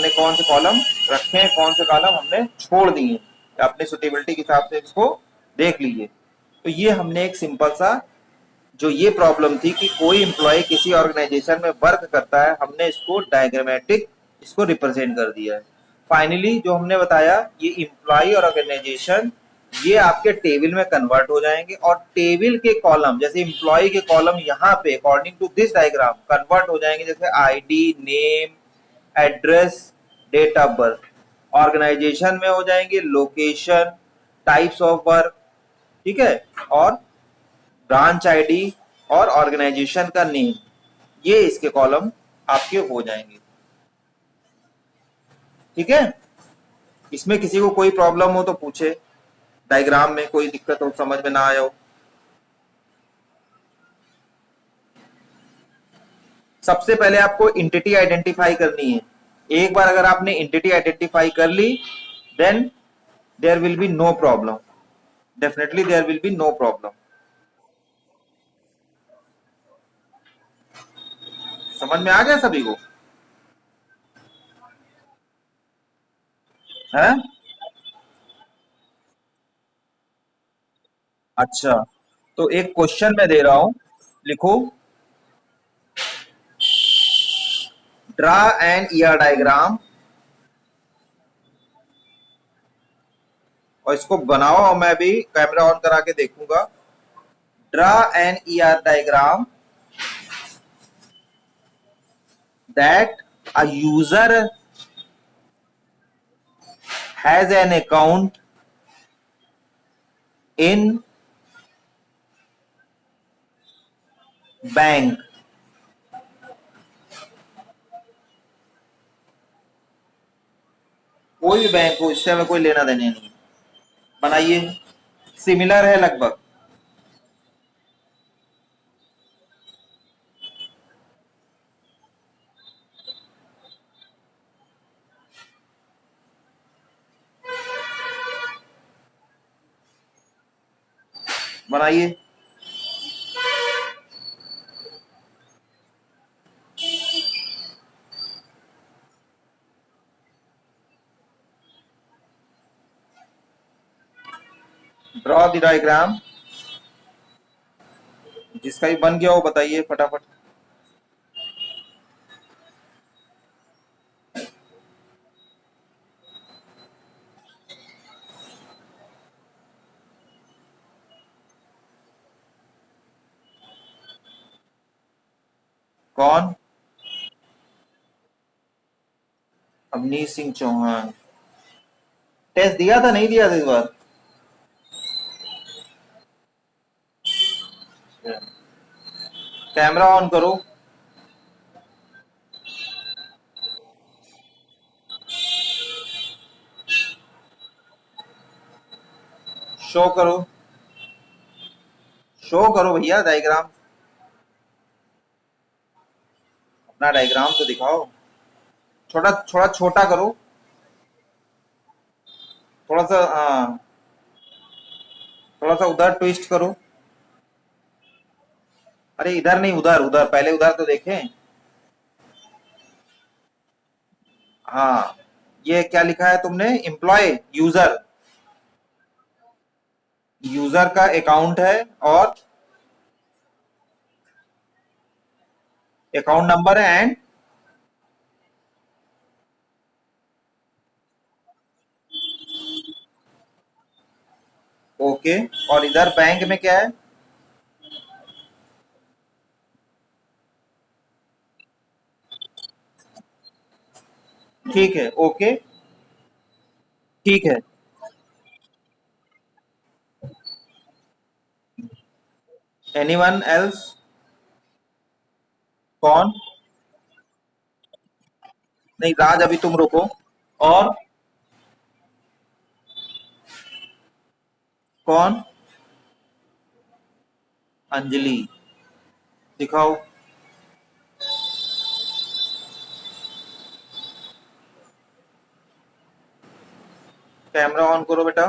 हमने कौन से कॉलम रखे हैं, कौन से कॉलम हमने छोड़ दिए, अपने सुटेबिलिटी के हिसाब से इसको देख लीजिए। तो ये हमने एक सिंपल सा जो ये प्रॉब्लम थी कि कोई एम्प्लॉय किसी ऑर्गेनाइजेशन में वर्क करता है, हमने इसको डायग्रामेटिक इसको रिप्रेजेंट कर दिया है। फाइनली जो हमने बताया, ये एम्प्लॉय और ऑर्गेनाइजेशन ये आपके टेबल में कन्वर्ट हो जाएंगे और टेबल के कॉलम जैसे एम्प्लॉय के कॉलम यहाँ पे according to this diagram convert हो जाएंगे, जैसे ID, name, address, date of birth. Organization में हो जाएंगे लोकेशन, टाइप्स ऑफ वर्क, ठीक है, और ब्रांच आईडी और ऑर्गेनाइजेशन का नेम, ये इसके कॉलम आपके हो जाएंगे। ठीक है, इसमें किसी को कोई प्रॉब्लम हो तो पूछे, डायग्राम में कोई दिक्कत हो, समझ में ना आया हो। सबसे पहले आपको इंटिटी आइडेंटिफाई करनी है। एक बार अगर आपने इंटिटी आइडेंटिफाई कर ली, then there will be no problem, definitely there will be no problem. समझ में आ गया सभी को? है? अच्छा, तो एक क्वेश्चन मैं दे रहा हूं, लिखो, ड्रा एन ईआर डायग्राम, और इसको बनाओ और मैं भी कैमरा ऑन करा के देखूंगा। Draw N ER diagram that a user has an account in bank. कोई भी बैंक हो, इससे हमें कोई लेना देना नहीं। बनाइए, सिमिलर है लगभग। बनाइए, ड्रॉ द डायग्राम। जिसका भी बन गया हो बताइए फटाफट। कौन? अवनीश सिंह चौहान। टेस्ट दिया था, नहीं दिया था इस बार? कैमरा ऑन करो। शो करो, शो करो भैया डायग्राम, अपना डायग्राम तो दिखाओ। छोटा थोड़ा छोटा करो, थोड़ा सा, हाँ, थोड़ा सा उधर ट्विस्ट करो। अरे इधर नहीं, उधर उधर, पहले उधर तो देखें। हाँ, ये क्या लिखा है तुमने? एम्प्लॉय, यूजर, यूजर का अकाउंट है और अकाउंट नंबर है एंड ओके। और इधर बैंक में क्या है? ठीक है, ओके, ठीक है। Anyone else? कौन? नहीं राज, अभी तुम रुको। और कौन? अंजलि। दिखाओ, कैमरा ऑन करो बेटा।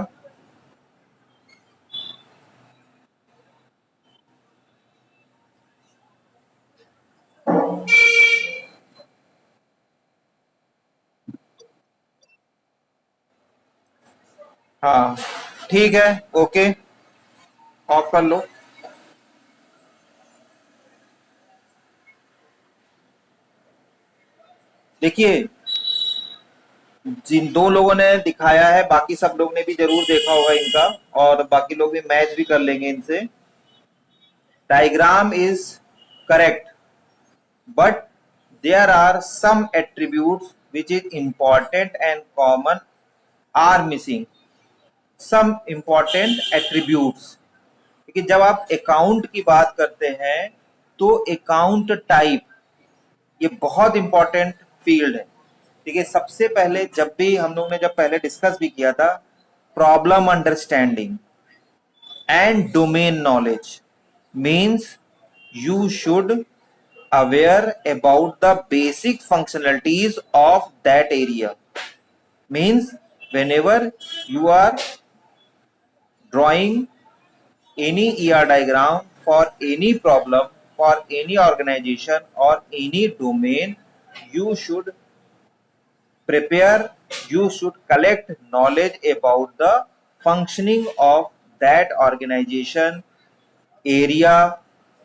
हाँ ठीक है, ओके, ऑफ कर लो। देखिए, जिन दो लोगों ने दिखाया है, बाकी सब लोग ने भी जरूर देखा होगा इनका, और बाकी लोग भी मैच भी कर लेंगे इनसे। Diagram is correct, but there are some attributes which is important and common are missing. Some important attributes, क्योंकि जब आप अकाउंट की बात करते हैं तो अकाउंट टाइप ये बहुत इंपॉर्टेंट फील्ड है। ठीक है, सबसे पहले जब भी हम लोग ने जब पहले डिस्कस भी किया था, problem understanding and domain knowledge means you should aware about the basic functionalities of that area. Means whenever you are drawing any ER diagram for any problem, for any organization or any domain, you should prepare, you should collect knowledge about the functioning of that organization, area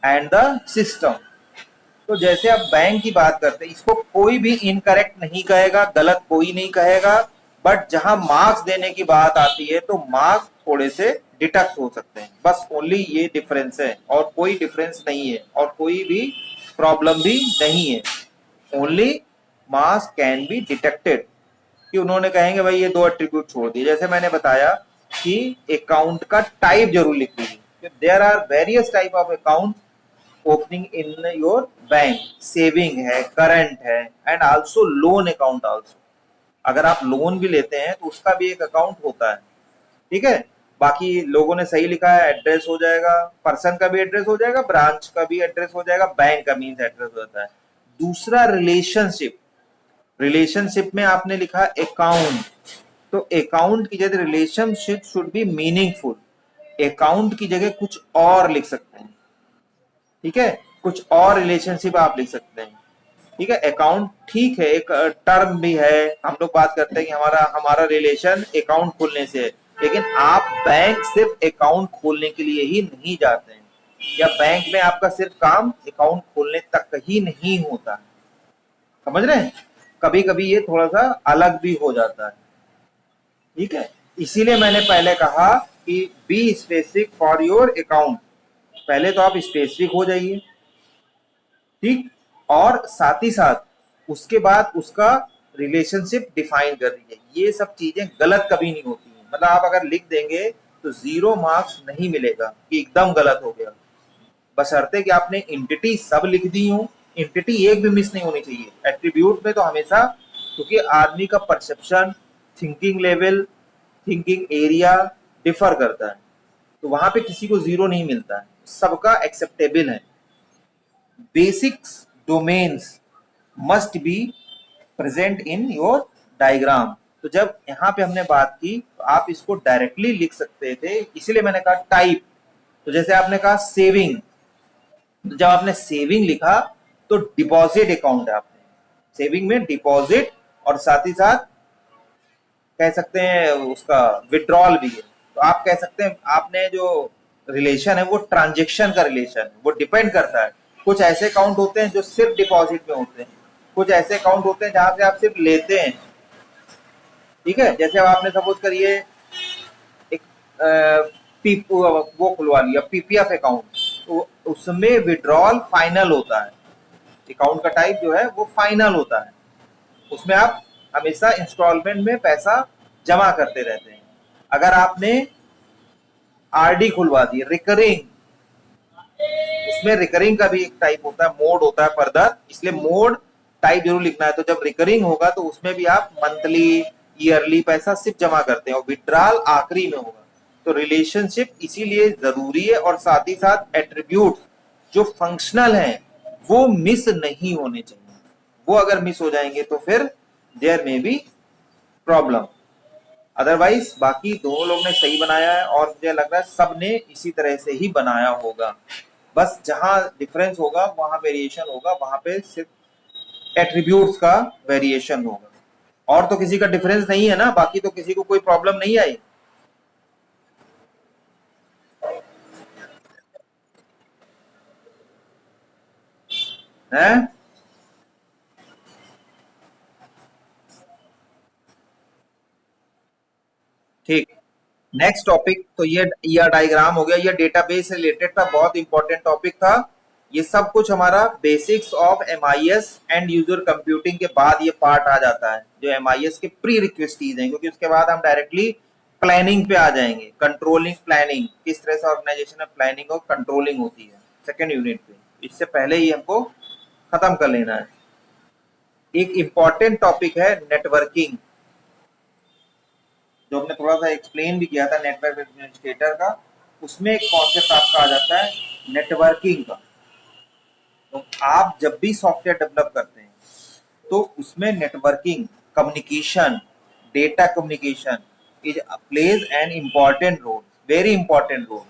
and the system. तो जैसे आप bank की बात करते हैं, इसको कोई भी इनकरेक्ट नहीं कहेगा, गलत कोई नहीं कहेगा, बट जहां मार्क्स देने की बात आती है तो मार्क्स थोड़े से डिडक्ट हो सकते हैं, बस ओनली ये डिफरेंस है, और कोई डिफरेंस नहीं है, और कोई भी प्रॉब्लम भी नहीं है। Only marks can be detected, कि उन्होंने कहेंगे भाई ये दो एट्रीब्यूट छोड़ दिए। जैसे मैंने बताया कि अकाउंट का टाइप जरूर लिख लीजिए, there are various type of account opening in your bank, saving है, करंट है, and also loan account also. अगर आप लोन भी लेते हैं तो उसका भी एक अकाउंट होता है। ठीक है, बाकी लोगों ने सही लिखा है, एड्रेस हो जाएगा, पर्सन का भी एड्रेस हो जाएगा, ब्रांच का भी एड्रेस हो जाएगा, बैंक का मीन्स एड्रेस हो जाता है। दूसरा रिलेशनशिप, रिलेशनशिप में आपने लिखा अकाउंट, तो अकाउंट की जगह relationship should be meaningful, account की जगह कुछ और लिख सकते हैं। ठीक है, कुछ और रिलेशनशिप आप लिख सकते हैं। ठीक है, अकाउंट ठीक है, एक टर्म भी है, हम लोग बात करते हैं कि हमारा हमारा रिलेशन अकाउंट खोलने से है, लेकिन आप बैंक सिर्फ अकाउंट खोलने के लिए ही नहीं जाते हैं, या बैंक में आपका सिर्फ काम अकाउंट खोलने तक ही नहीं होता है। समझ रहे हैं, कभी कभी ये थोड़ा सा अलग भी हो जाता है। ठीक है, इसीलिए मैंने पहले कहा कि be specific for your account, पहले तो आप स्पेसिफिक हो जाइए। ठीक, और साथ ही साथ उसके बाद उसका रिलेशनशिप डिफाइन कर दीजिए। ये सब चीजें गलत कभी नहीं होती हैं, मतलब आप अगर लिख देंगे तो 0 मार्क्स नहीं मिलेगा कि एकदम गलत हो गया, बशर्ते कि आपने इंटिटी सब लिख दी हो, इंटिटी एक भी मिस नहीं होनी चाहिए। एट्रीब्यूट में तो हमेशा, क्योंकि आदमी का perception, thinking level, thinking area differ करता है, तो वहां पे किसी को 0 नहीं मिलता है, सबका एक्सेप्टेबल है। Basics domains must be present in your diagram. तो जब यहाँ पे हमने बात की तो आप इसको डायरेक्टली लिख सकते थे, इसीलिए मैंने कहा टाइप। तो जैसे आपने कहा सेविंग, तो जब आपने सेविंग लिखा तो डिपॉजिट अकाउंट है, आपने सेविंग में डिपॉजिट, और साथ ही साथ कह सकते हैं उसका विड्रॉल भी है। तो आप कह सकते हैं आपने जो रिलेशन है वो ट्रांजेक्शन का रिलेशन है, वो डिपेंड करता है। कुछ ऐसे अकाउंट होते हैं जो सिर्फ डिपॉजिट में होते हैं, कुछ ऐसे अकाउंट होते हैं जहां से आप सिर्फ लेते हैं। ठीक है, जैसे अब आपने सपोज करिए एक वो खुलवा लिया पीपीएफ अकाउंट, तो उसमें विड्रॉल फाइनल होता है, अकाउंट का टाइप जो है वो फाइनल होता है, उसमें आप हमेशा इंस्टॉलमेंट में पैसा जमा करते रहते हैं। अगर आपने आरडी खुलवा दी रिकरिंग, उसमें रिकरिंग का भी एक टाइप होता है, मोड होता है फर्दर, इसलिए मोड टाइप जरूर लिखना है। तो जब रिकरिंग होगा तो उसमें भी आप मंथली ईयरली पैसा सिर्फ जमा करते हैं, और विड्रॉल आखिरी में होगा। तो रिलेशनशिप इसीलिए जरूरी है, और साथ ही साथ एट्रीब्यूट जो फंक्शनल हैं वो मिस नहीं होने चाहिए। वो अगर मिस हो जाएंगे तो फिर देयर में बी प्रॉब्लम। अदरवाइज बाकी दोनों लोग ने सही बनाया है, और मुझे लग रहा है सब ने इसी तरह से ही बनाया होगा। बस जहां डिफरेंस होगा वहां वेरिएशन होगा, वहां पे सिर्फ एट्रीब्यूट्स का वेरिएशन होगा, और तो किसी का डिफरेंस नहीं है ना, बाकी तो किसी को कोई प्रॉब्लम नहीं आई। है। ठीक, नेक्स्ट टॉपिक तो ये डायग्राम हो गया, ये डेटाबेस से रिलेटेड था, बहुत इंपॉर्टेंट टॉपिक था। ये सब कुछ हमारा basics of MIS and user computing के बाद ये पार्ट आ जाता है, जो एमआईएस के प्री रिक्वेस्टीज हैं, क्योंकि उसके बाद हम डायरेक्टली प्लानिंग पे आ जाएंगे, कंट्रोलिंग प्लानिंग, किस तरह से ऑर्गेनाइजेशन में प्लानिंग और कंट्रोलिंग होती है सेकेंड यूनिट पे। इससे पहले ही हमको खत्म कर लेना है। एक इम्पॉर्टेंट टॉपिक है नेटवर्किंग, जो हमने थोड़ा सा एक्सप्लेन भी किया था नेटवर्क एडमिनिस्ट्रेटर का। उसमें एक कॉन्सेप्ट आपका आ जाता है नेटवर्किंग का। तो आप जब भी सॉफ्टवेयर डेवलप करते हैं तो उसमें networking, communication, data communication is plays an important role, very important role.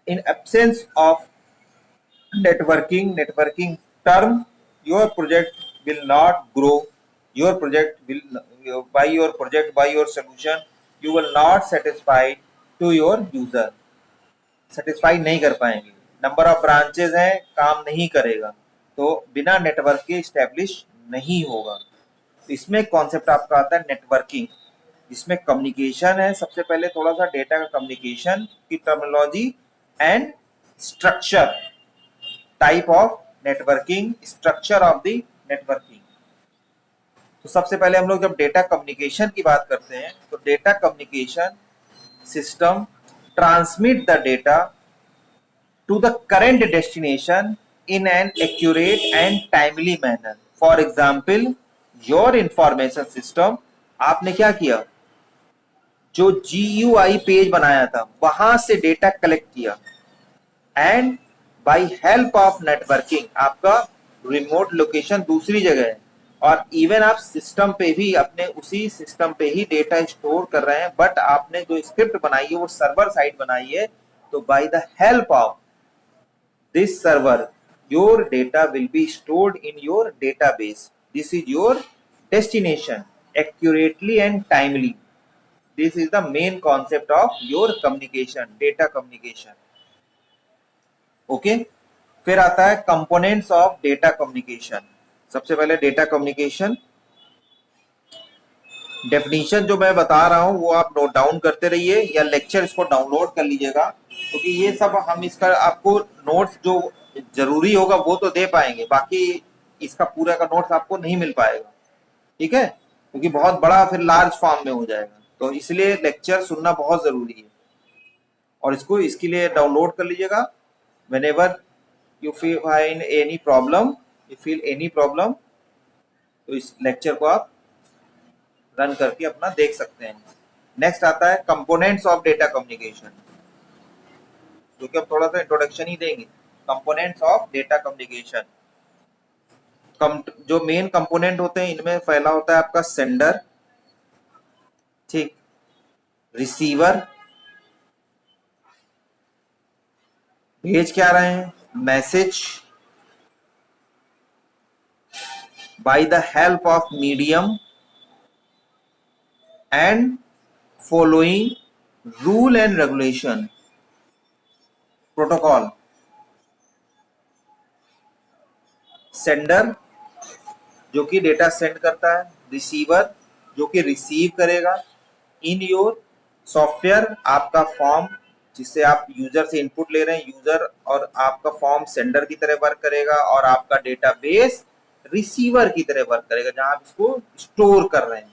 In absence of networking term, your project will not grow, your project will by your solution you will not satisfy to your user, satisfy नहीं कर पाएंगे, number of branches हैं, काम नहीं करेगा, तो बिना network के स्टैब्लिश नहीं होगा। तो इसमें कॉन्सेप्ट आपका आता है नेटवर्किंग, जिसमें कम्युनिकेशन है, सबसे पहले थोड़ा सा डेटा का कम्युनिकेशन की terminology and structure, type of networking, structure of the networking. तो सबसे पहले हम लोग जब डेटा कम्युनिकेशन की बात करते हैं तो data communication system transmit the data to the current destination in an accurate and timely manner. For example, your information system, आपने क्या किया, जो GUI पेज बनाया था वहां से डेटा कलेक्ट किया, and by help of networking, आपका रिमोट लोकेशन दूसरी जगह है, और इवन आप सिस्टम पे भी, अपने उसी सिस्टम पे ही डेटा स्टोर कर रहे हैं, बट आपने जो स्क्रिप्ट बनाई है वो सर्वर साइड बनाई है, तो by the help of this server your data will be stored in your database. This is your destination accurately and timely. This is the main concept of your communication, data communication. Okay, फिर आता है components of data communication। सबसे पहले data communication definition जो मैं बता रहा हूं वो आप नोट डाउन करते रहिए, या लेक्चर इसको डाउनलोड कर लीजिएगा, क्योंकि ये सब हम इसका आपको नोट्स जो जरूरी होगा वो तो दे पाएंगे, बाकी इसका पूरा का नोट्स आपको नहीं मिल पाएगा, ठीक है, क्योंकि बहुत बड़ा फिर लार्ज फॉर्म में हो जाएगा, तो इसलिए लेक्चर सुनना बहुत जरूरी है, और इसको इसके लिए डाउनलोड कर लीजिएगा। whenever you find any problem, you feel any problem, तो इस लेक्चर को आप रन करके अपना देख सकते हैं। नेक्स्ट आता है कंपोनेंट्स ऑफ डेटा कम्युनिकेशन, जो कि हम थोड़ा सा इंट्रोडक्शन ही देंगे। कंपोनेंट्स ऑफ डेटा कम्युनिकेशन, जो मेन कंपोनेंट होते हैं इनमें पहला होता है आपका सेंडर, ठीक, रिसीवर, भेज क्या रहे हैं, message, by the help of medium and following rule and regulation, protocol. Sender जो कि डेटा सेंड करता है, रिसीवर जो कि रिसीव करेगा, इन योर सॉफ्टवेयर आपका फॉर्म जिससे आप यूजर से इनपुट ले रहे हैं, यूजर और आपका फॉर्म सेंडर की तरह वर्क करेगा, और आपका डेटाबेस रिसीवर की तरह वर्क करेगा जहां आप इसको स्टोर कर रहे हैं।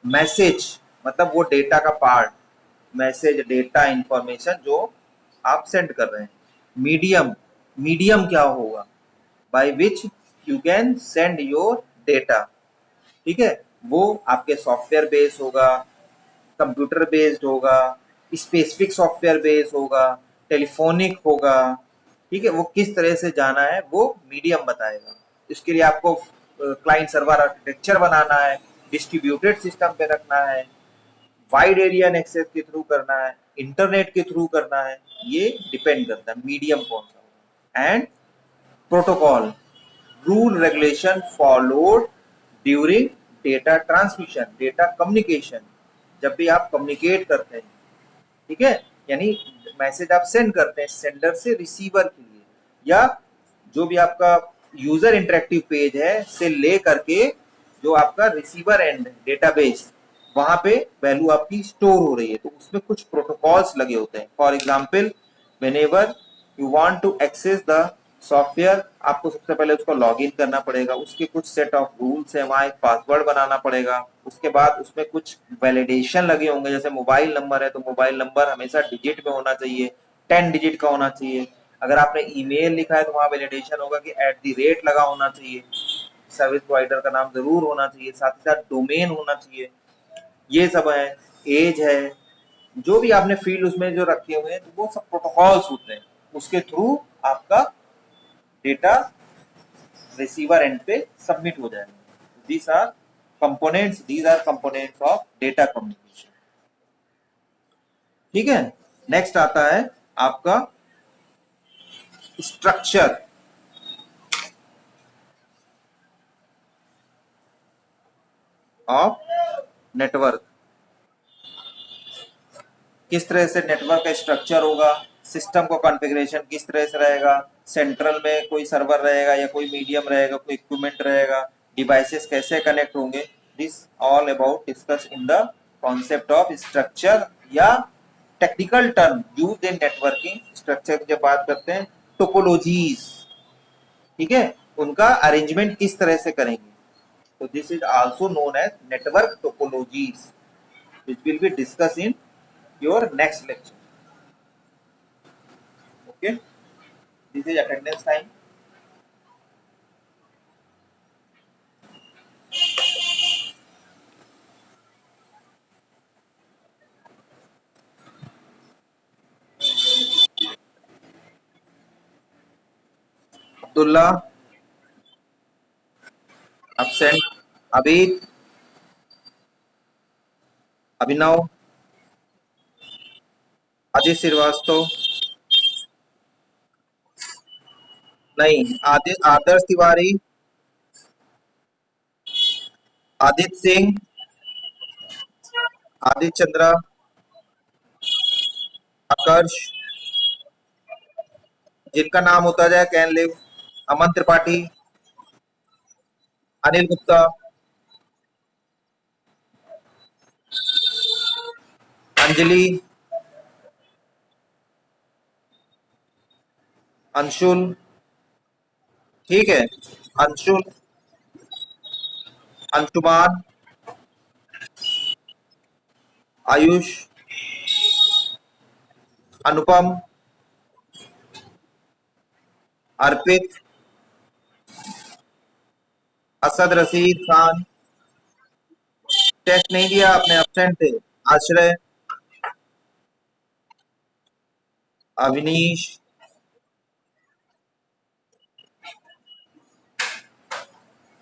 मैसेज मतलब वो डेटा का पार्ट, मैसेज डेटा इंफॉर्मेशन जो आप सेंड कर रहे हैं। मीडियम, मीडियम क्या होगा, by which you can send your data, ठीक है, वो आपके सॉफ्टवेयर बेस्ड होगा, कंप्यूटर बेस्ड होगा, स्पेसिफिक सॉफ्टवेयर बेस्ड होगा, टेलीफोनिक होगा, ठीक है, वो किस तरह से जाना है वो मीडियम बताएगा। इसके लिए आपको क्लाइंट सर्वर आर्किटेक्चर बनाना है, डिस्ट्रीब्यूटेड सिस्टम पे रखना है, वाइड एरिया एक्सेस के थ्रू करना है, इंटरनेट के थ्रू करना है, ये डिपेंड करता है मीडियम कौन सा होगा। And protocol, rule regulation followed during data transmission, data communication, जब भी आप कम्युनिकेट करते हैं, ठीक है, यानी मैसेज आप सेंड करते हैं सेंडर से रिसीवर के लिए, या जो भी आपका यूजर इंटरेक्टिव पेज है से ले करके जो आपका रिसीवर एंड डेटाबेस वहां पे वैल्यू आपकी स्टोर हो रही है, तो उसमें कुछ प्रोटोकॉल्स लगे होते हैं। For example, whenever you want to access the software, आपको सबसे पहले उसको लॉग इन करना पड़ेगा, उसके कुछ सेट ऑफ रूल्स है, वहां एक पासवर्ड बनाना पड़ेगा, उसके बाद उसमें कुछ वैलिडेशन लगे होंगे, जैसे मोबाइल नंबर है तो मोबाइल नंबर हमेशा डिजिट में होना चाहिए, 10 डिजिट का होना चाहिए। अगर आपने ईमेल लिखा है तो वहां वैलिडेशन होगा कि @ लगा होना चाहिए, सर्विस प्रोवाइडर का नाम जरूर होना चाहिए, साथ ही साथ डोमेन होना चाहिए। ये सब है, एज है, जो भी आपने फील्ड उसमें जो रखे हुए हैं, तो वो सब प्रोटोकॉल्स होते हैं, उसके थ्रू आपका डेटा रिसीवर एंड पे सबमिट हो जाएगा। These are components of data communication. ठीक है, नेक्स्ट आता है आपका स्ट्रक्चर ऑफ नेटवर्क। किस तरह से नेटवर्क का स्ट्रक्चर होगा, सिस्टम को कॉन्फ़िगरेशन किस तरह से रहेगा, सेंट्रल में कोई सर्वर रहेगा या कोई मीडियम रहेगा, कोई इक्विपमेंट रहेगा, डिवाइसेस कैसे कनेक्ट होंगे, this all about discuss in the concept of structure या technical term used in networking. Structure की जब बात करते हैं, टोपोलॉजीज, ठीक है, उनका अरेंजमेंट किस तरह से करेंगे, तो this is also known as network topologies, which will be discussed in your next lecture. Okay, this is attendance time. Abdullah absent, Abid, Abhinav, Ajay Srivastava नहीं, आदर्श तिवारी, आदित्य सिंह, आदित्य चंद्रा, आकर्ष, जिनका नाम होता जाए कैन लिव, अमन त्रिपाठी, अनिल गुप्ता, अंजलि, अंशुल, ठीक है, अंशुल, अंशुमान, आयुष, अनुपम, अर्पित, असद रशीद खान, टेस्ट नहीं दिया आपने, एब्सेंट थे, आश्रय, अविनीश,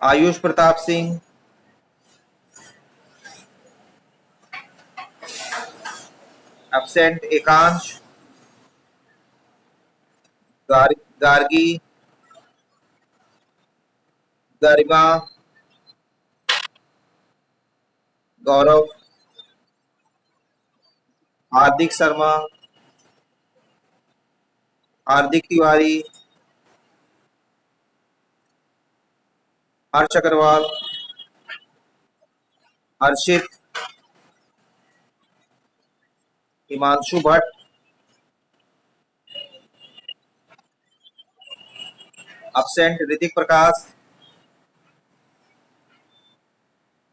आयुष प्रताप सिंह, एब्सेंट एकांश, गार्गी, गरिमा, गौरव, हार्दिक शर्मा, हार्दिक तिवारी, हर्ष अग्रवाल, हर्षित, हिमांशु भट्ट, एब्सेंट ऋतिक प्रकाश,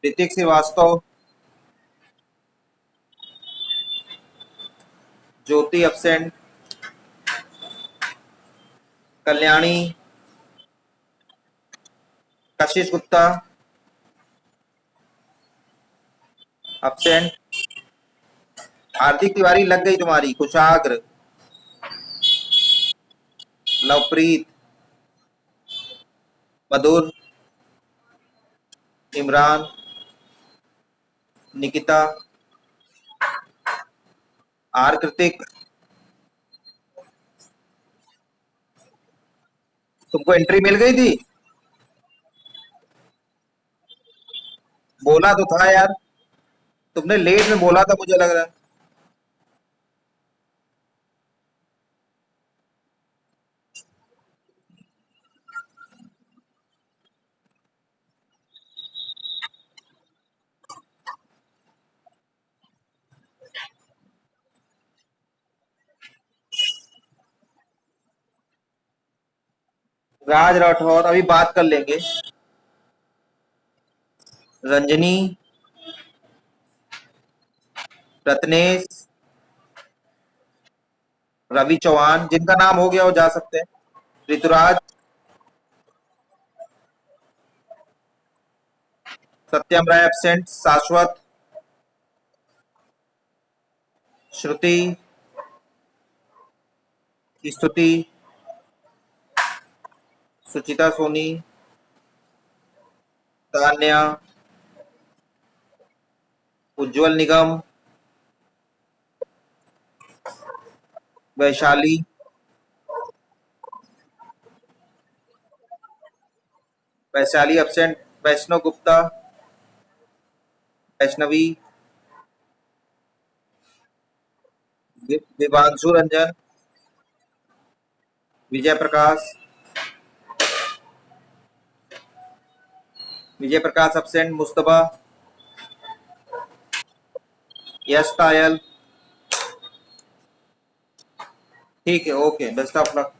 ऋतिक श्रीवास्तव, ज्योति एब्सेंट, कल्याणी, कशिश गुप्ता एब्सेंट, हार्दिक तिवारी लग गई तुम्हारी, कुशाग्र, लवप्रीत, मधुर, इमरान, निकिता, आर कृतिक, तुमको एंट्री मिल गई थी, बोला तो था यार, तुमने लेट में बोला था मुझे लग रहा है। राज राठौर अभी बात कर लेंगे। रंजनी, रत्नेश, रवि चौहान, जिनका नाम हो गया वो जा सकते हैं। ऋतुराज, सत्यम राय एब्सेंट। शाश्वत, श्रुति, स्तुति, सुचिता सोनी, तान्या, उज्जवल निगम, वैशाली, वैशाली एब्सेंट। वैष्णव गुप्ता, वैष्णवी, दिवांशु रंजन, विजय प्रकाश, विजय प्रकाश एब्सेंट। मुस्तफा, यश तायल। ठीक है, ओके, बेस्ट ऑफ लक।